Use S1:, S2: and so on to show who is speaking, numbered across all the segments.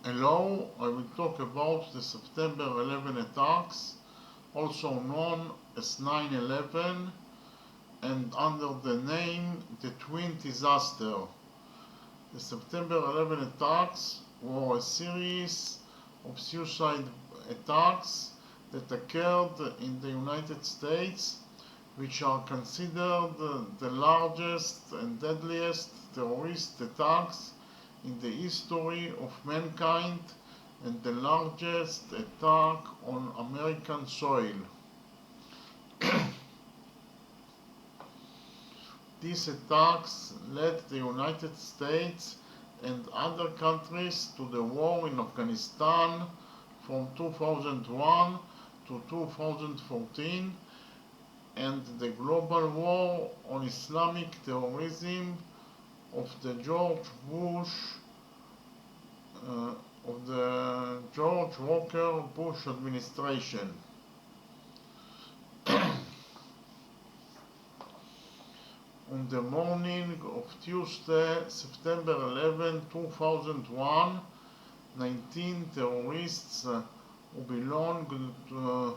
S1: Hello, I will talk about the September 11 attacks, also known as 9/11, and under the name the Twin Disaster. The September 11 attacks were a series of suicide attacks that occurred in the United States, which are considered the largest and deadliest terrorist attacks in the history of mankind and the largest attack on American soil. These attacks led the United States and other countries to the war in Afghanistan from 2001 to 2014 and the global war on Islamic terrorism of the George Walker Bush administration. On the morning of Tuesday, September 11, 2001, 19 terrorists who belonged to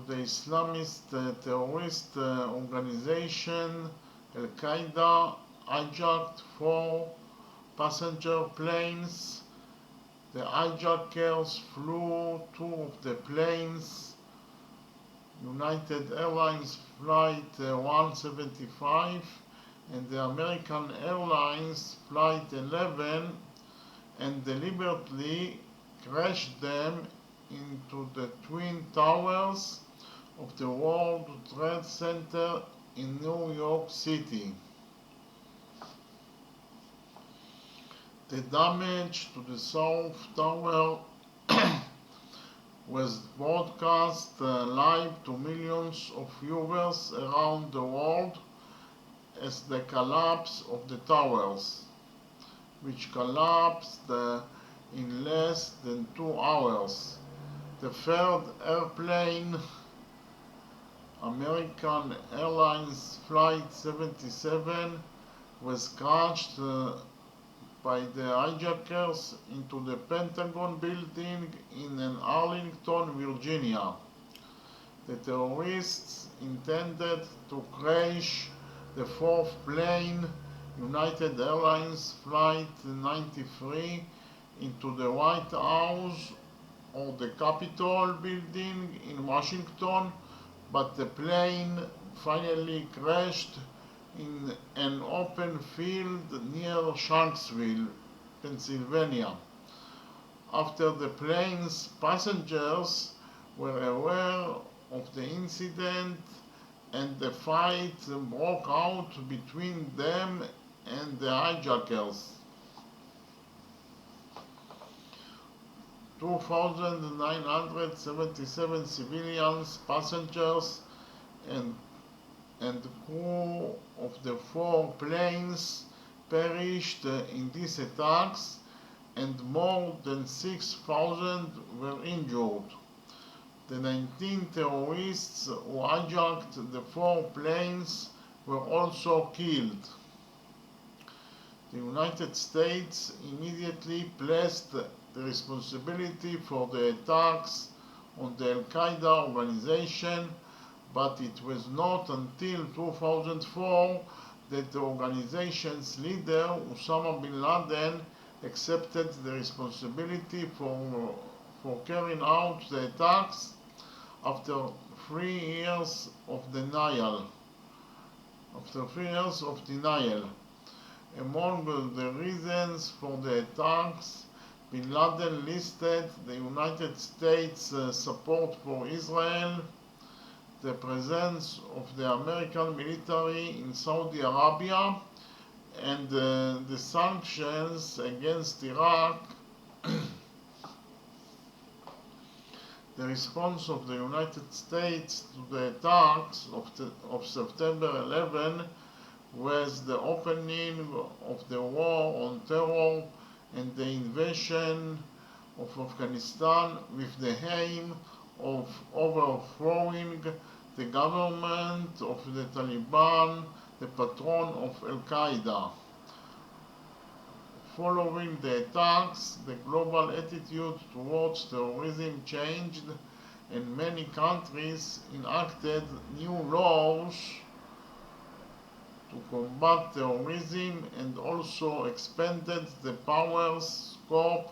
S1: the Islamist terrorist organization Al-Qaeda hijacked 4 passenger planes. The hijackers flew 2 of the planes, United Airlines Flight 175 and the American Airlines Flight 11, and deliberately crashed them into the Twin Towers of the World Trade Center in New York City. The damage to the South Tower was broadcast live to millions of viewers around the world as the collapse of the towers, which collapsed in less than 2 hours. The third airplane, American Airlines Flight 77, was crashed by the hijackers into the Pentagon building in Arlington, Virginia. The terrorists intended to crash the 4th plane, United Airlines Flight 93, into the White House or the Capitol building in Washington, but the plane finally crashed in an open field near Shanksville, Pennsylvania. After the plane's passengers were aware of the incident and the fight broke out between them and the hijackers. 2,977 civilians, passengers, and crew of the 4 planes perished in these attacks, and more than 6,000 were injured. The 19 terrorists who hijacked the 4 planes were also killed. The United States immediately placed the responsibility for the attacks on the Al-Qaeda organization, but it was not until 2004 that the organization's leader, Osama bin Laden, accepted the responsibility for carrying out the attacks after 3 years of denial. Among the reasons for the attacks, bin Laden listed the United States' support for Israel, the presence of the American military in Saudi Arabia, and the sanctions against Iraq. The response of the United States to the attacks of September 11 was the opening of the war on terror and the invasion of Afghanistan with the aim of overthrowing the government of the Taliban, the patron of Al-Qaeda. Following the attacks, the global attitude towards terrorism changed, and many countries enacted new laws to combat terrorism and also expanded the powers, scope,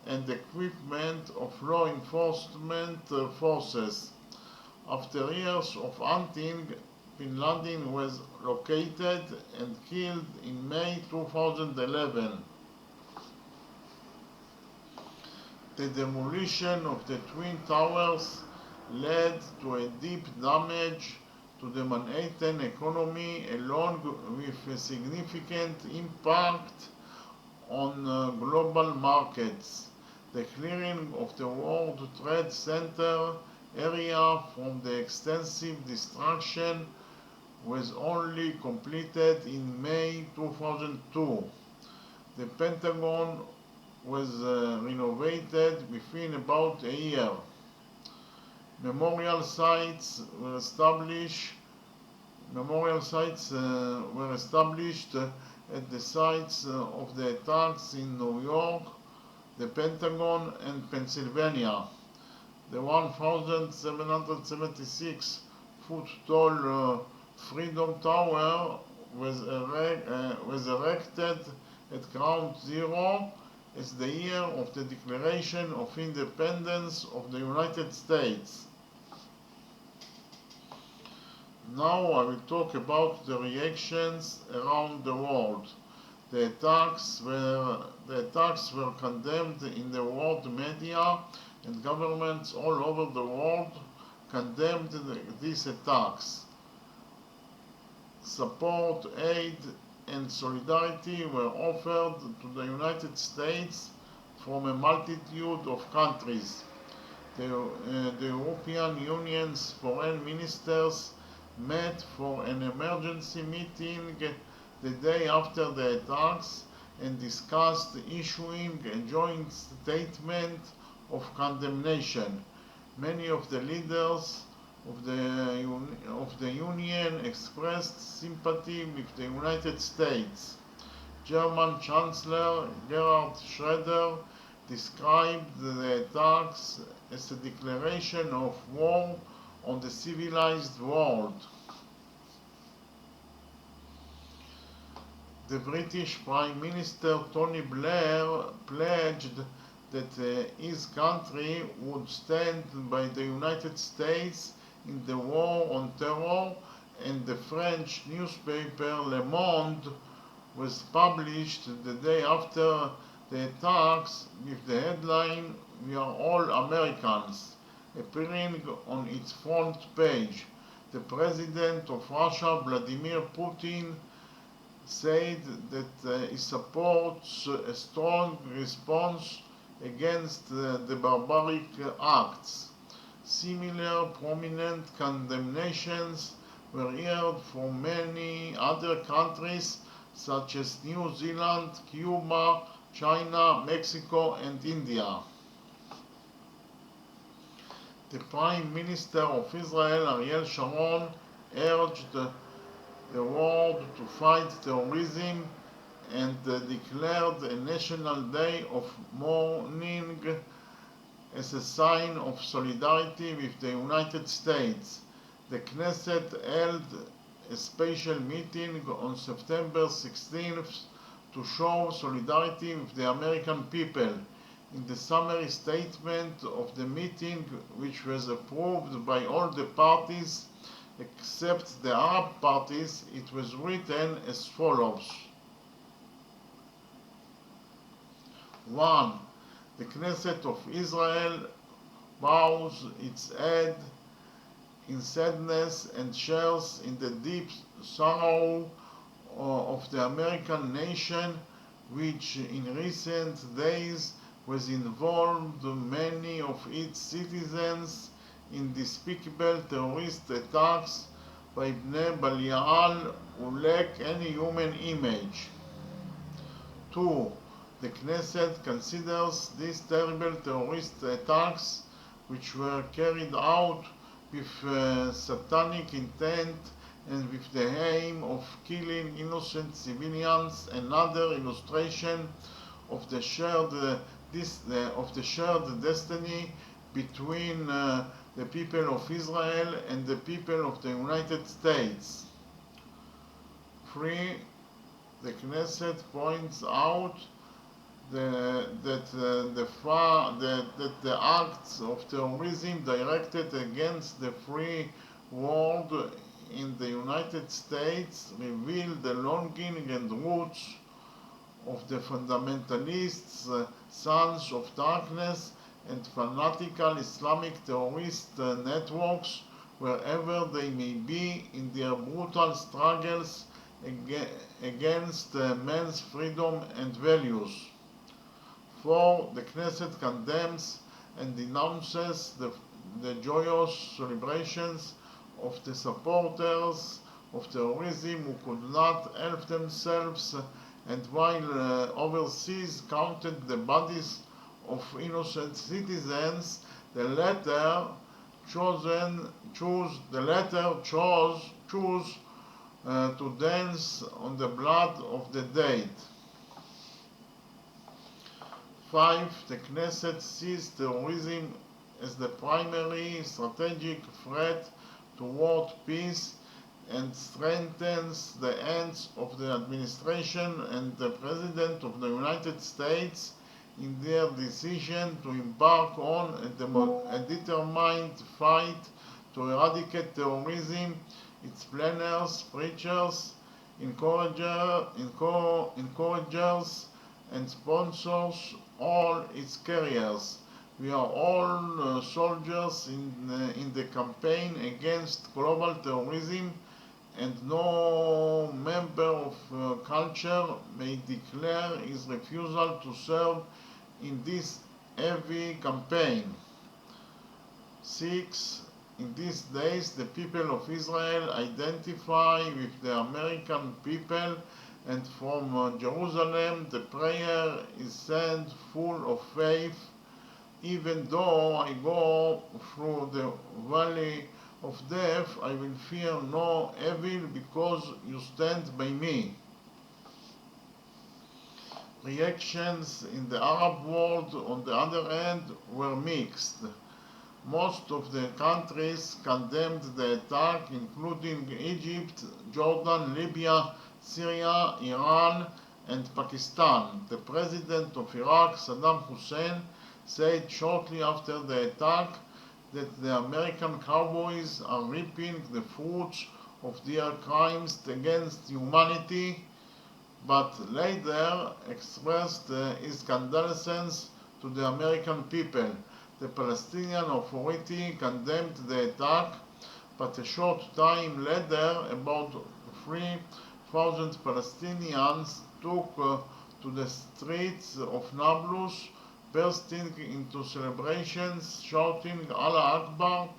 S1: and equipment of law enforcement forces. After years of hunting, bin Laden was located and killed in May 2011. The demolition of the Twin Towers led to a deep damage to the Manhattan economy, along with a significant impact on global markets. The clearing of the World Trade Center area from the extensive destruction was only completed in May 2002. The Pentagon was renovated within about a year. Memorial sites were established at the sites of the attacks in New York, the Pentagon, and Pennsylvania. The 1,776-foot tall Freedom Tower was erected at Ground Zero as the year of the Declaration of Independence of the United States. Now I will talk about the reactions around the world. The attacks were condemned in the world media, and governments all over the world condemned these attacks. Support, aid, and solidarity were offered to the United States from a multitude of countries. The European Union's foreign ministers met for an emergency meeting the day after the attacks and discussed issuing a joint statement of condemnation. Many of the leaders of the Union expressed sympathy with the United States. German Chancellor Gerhard Schröder described the attacks as a declaration of war on the civilized world. The British Prime Minister Tony Blair pledged that his country would stand by the United States in the war on terror, and the French newspaper Le Monde was published the day after the attacks with the headline "We are all Americans," appearing on its front page. The President of Russia, Vladimir Putin, said that he supports a strong response against the barbaric acts. Similar prominent condemnations were heard from many other countries such as New Zealand, Cuba, China, Mexico, and India. The Prime Minister of Israel, Ariel Sharon, urged the world to fight terrorism and declared a national day of mourning as a sign of solidarity with the United States. The Knesset held a special meeting on September 16th to show solidarity with the American people. In the summary statement of the meeting, which was approved by all the parties except the Arab parties, it was written as follows. 1. The Knesset of Israel bows its head in sadness and shares in the deep sorrow of the American nation, which in recent days was involved many of its citizens in despicable terrorist attacks by Bnei Belial who lack any human image. 2. The Knesset considers these terrible terrorist attacks, which were carried out with satanic intent and with the aim of killing innocent civilians, another illustration of the shared destiny between the people of Israel and the people of the United States. 3. The Knesset points out that the acts of terrorism directed against the free world in the United States reveal the longing and roots of the fundamentalists, sons of darkness, and fanatical Islamic terrorist networks, wherever they may be in their brutal struggles against men's freedom and values. 4. The Knesset condemns and denounces the joyous celebrations of the supporters of terrorism who could not help themselves, and while overseas counted the bodies of innocent citizens, the latter chose to dance on the blood of the dead. 5. The Knesset sees terrorism as the primary strategic threat toward peace and strengthens the hands of the administration and the President of the United States in their decision to embark on a determined fight to eradicate terrorism. Its planners, preachers, encouragers, and sponsors, all its carriers. We are all soldiers in the campaign against global terrorism, and no member of culture may declare his refusal to serve in this heavy campaign. 6. In these days, the people of Israel identify with the American people, and from Jerusalem the prayer is sent full of faith. Even though I go through the valley of death, I will fear no evil, because you stand by me. Reactions in the Arab world, on the other hand, were mixed. Most of the countries condemned the attack, including Egypt, Jordan, Libya, Syria, Iran, and Pakistan. The president of Iraq, Saddam Hussein, said shortly after the attack that the American cowboys are reaping the fruits of their crimes against humanity, but later expressed his condolences to the American people. The Palestinian Authority condemned the attack, but a short time later, about 3,000 Palestinians took to the streets of Nablus, bursting into celebrations, shouting Allah Akbar,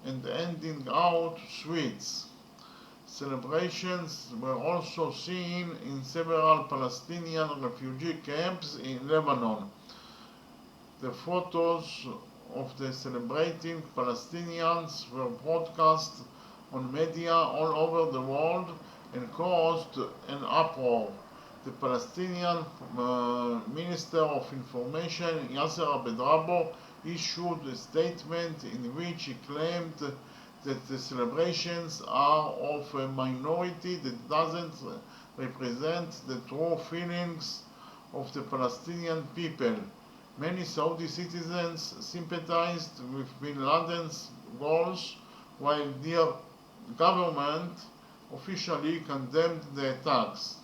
S1: and handing out sweets. Celebrations were also seen in several Palestinian refugee camps in Lebanon. The photos of the celebrating Palestinians were broadcast on media all over the world and caused an uproar. The Palestinian Minister of Information, Yasser Abed-Rabo, issued a statement in which he claimed that the celebrations are of a minority that doesn't represent the true feelings of the Palestinian people. Many Saudi citizens sympathized with bin Laden's goals, while their government officially condemned the attacks.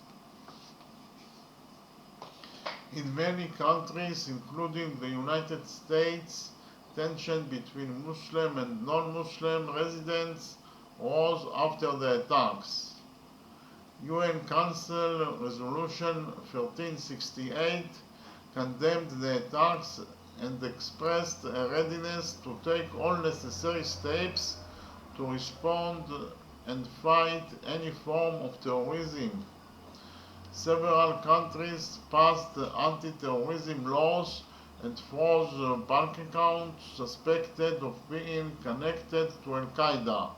S1: In many countries, including the United States, tension between Muslim and non-Muslim residents rose after the attacks. UN Council Resolution 1368 condemned the attacks and expressed a readiness to take all necessary steps to respond and fight any form of terrorism. Several countries passed anti-terrorism laws and froze bank accounts suspected of being connected to Al-Qaeda.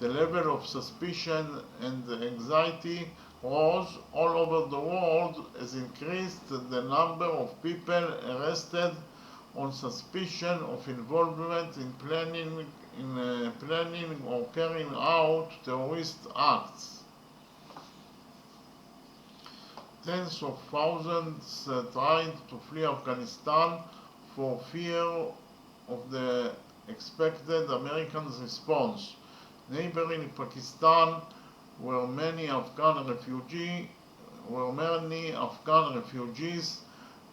S1: The level of suspicion and anxiety rose all over the world has increased the number of people arrested on suspicion of involvement in planning or carrying out terrorist acts. Tens of thousands tried to flee Afghanistan for fear of the expected American response. Neighboring Pakistan, where many Afghan refugees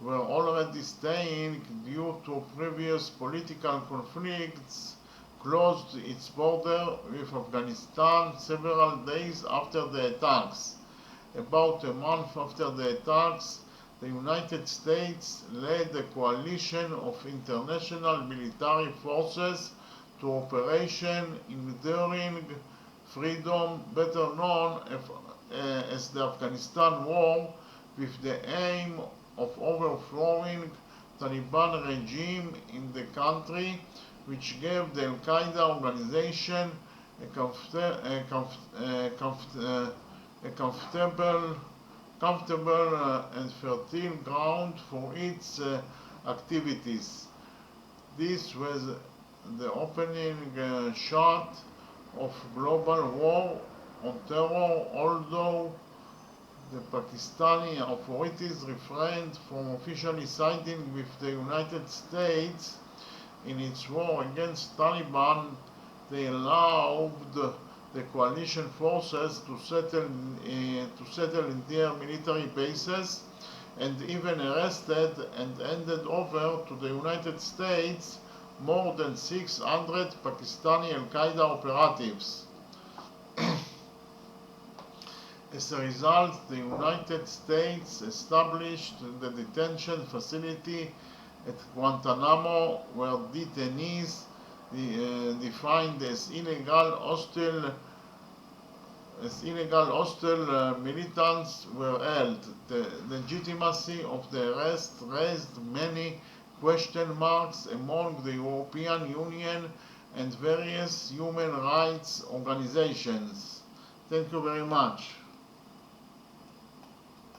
S1: were already staying due to previous political conflicts, closed its border with Afghanistan several days after the attacks. About a month after the attacks, the United States led a coalition of international military forces to Operation Enduring Freedom, better known as the Afghanistan War, with the aim of overthrowing Taliban regime in the country, which gave the Al-Qaeda organization a comfortable and fertile ground for its activities. This was the opening shot of global war on terror, although the Pakistani authorities refrained from officially siding with the United States in its war against Taliban. They allowed the coalition forces to settle in their military bases and even arrested and handed over to the United States more than 600 Pakistani Al-Qaeda operatives. As a result, the United States established the detention facility at Guantanamo, where detainees defined as illegal hostile militants were held. The legitimacy of the arrest raised many question marks among the European Union and various human rights organizations. Thank you very much.